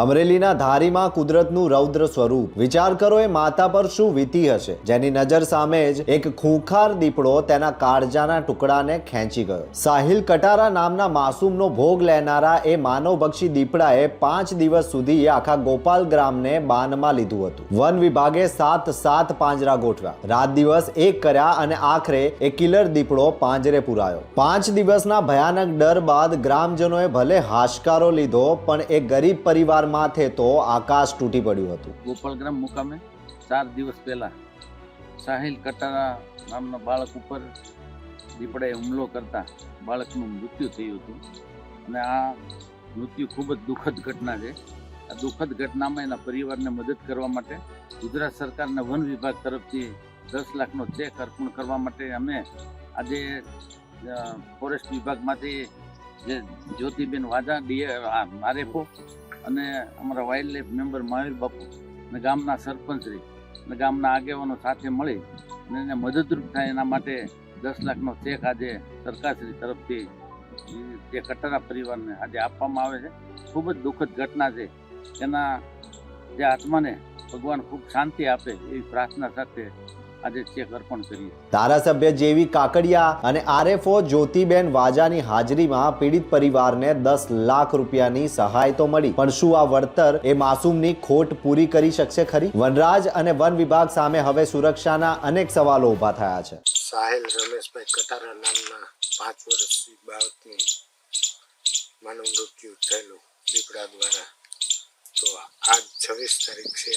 અમરેલીના ધારીમાં કુદરતનું રૌદ્ર સ્વરૂપ વિચાર કરો એ માતા પર શું વીતી હશે, જેની નજર સામે જ એક ખૂંખાર દીપડો તેના કાળજાના ટુકડાને ખેંચી ગયો। સાહિલ કટારા નામના માસૂમનો ભોગ લેનારા એ માનવભક્ષી દીપડાએ 5 દિવસ સુધી આખા ગોપાલ ગ્રામને બાનમાં લીધું હતું। વન વિભાગે 7 પાંજરા ગોઠવ્યા, રાત દિવસ એક કર્યા અને આખરે એ કિલર દીપડો પાંજરે પુરાયો। 5 દિવસના ભયાનક ડર બાદ ગ્રામજનોએ ભલે હાશકારો લીધો, પણ એ ગરીબ પરિવાર માથે તો આકાશ તૂટી પડ્યું હતું। ગોપાલગ્રામ મુકામે 4 દિવસ પહેલા સાહિલ કટારા નામના બાળક ઉપર દીપડાએ હુમલો કરતા બાળકનું મૃત્યુ થયું હતું અને આ મૃત્યુ ખૂબ જ દુઃખદ ઘટના છે। આ દુઃખદ ઘટનામાં એના પરિવારને મદદ કરવા માટે ગુજરાત સરકારના વન વિભાગ તરફથી 10 લાખનો ચેક અર્પણ કરવા માટે અમે આજે ફોરેસ્ટ વિભાગમાંથી જે જ્યોતિબેન વાજા આરએફઓ અને અમારા વાઇલ્ડ લાઈફ મેમ્બર મહાવીર બાપુ અને ગામના સરપંચશ્રી અને ગામના આગેવાનો સાથે મળી અને એને મદદરૂપ થાય એના માટે 10 લાખનો ચેક આજે સરકારશ્રી તરફથી જે કટારા પરિવારને આજે આપવામાં આવે છે। ખૂબ જ દુઃખદ ઘટના છે। એના જે આત્માને ભગવાન ખૂબ શાંતિ આપે એવી પ્રાર્થના સાથે આજે ચેક અર્પણ કરીએ। ધારાસભ્ય જેવી કાકડિયા અને આરએફઓ જ્યોતિબેન વાજાની હાજરીમાં પીડિત પરિવારને 10 લાખ રૂપિયાની સહાય તો મળી, પણ શું આ વળતર એ માસૂમની ખોટ પૂરી કરી શકશે ખરી? વનરાજ અને વન વિભાગ સામે હવે સુરક્ષાના અનેક સવાલો ઊભા થયા છે। સાહિલ રમેશભાઈ કટારા નામના 5 વર્ષથી બાળકનું માનવ મૃત્યુ થયેલું દીપડા દ્વારા, તો આજ 26 તારીખ છે।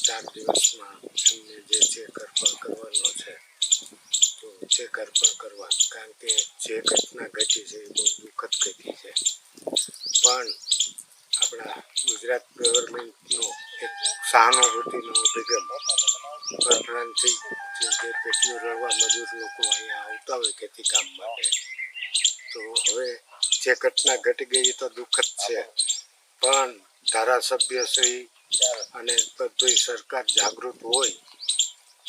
ચાર દિવસમાં એમને જે ચેક અર્પણ કરવાનો છે તો ચેક અર્પણ કરવા, કારણ કે જે ઘટના ઘટી છે એ બહુ દુઃખદ ઘટી છે, પણ આપણા ગુજરાત ગવર્મેન્ટનો એક સહાનુભૂતિનો અભિગમ વરરાણથી જે પેટીઓ રળવા મજૂર લોકો અહીંયા આવતા હોય ખેતી કામ માટે, તો હવે જે ઘટના ઘટી ગઈ તો દુઃખદ છે, પણ ધારાસભ્ય શ્રી અને બધી સરકાર જાગૃત હોય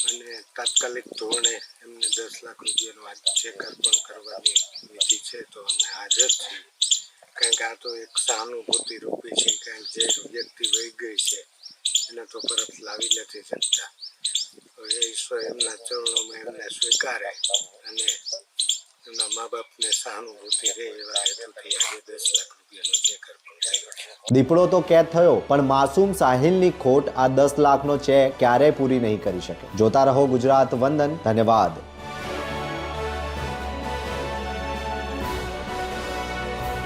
અને તાત્કાલિક ધોરણે એમને 10 લાખ રૂપિયાનો આ ચેક અર્પણ કરવાની વિધિ છે તો અમે હાજર છીએ। કારણ કે આ તો એક સહાનુભૂતિ રૂપી છે, કારણ જે વ્યક્તિ વહી ગઈ છે એને તો પરત લાવી નથી શકતા, એ ઈશ્વર એમના ચરણોમાં એમને સ્વીકારે અને એમના મા બાપને સહાનુભૂતિ રહે એવા હેતુથી આજે 10 લાખ રૂપિયાનો ચેક અર્પણ કર્યો છે। દીપડો તો કેદ થયો, પણ માસૂમ સાહિલની ખોટ આ 10 લાખનો ચેક ક્યારેય પૂરી નહીં કરી શકે। જોતા રહો ગુજરાત વંદન। ધન્યવાદ।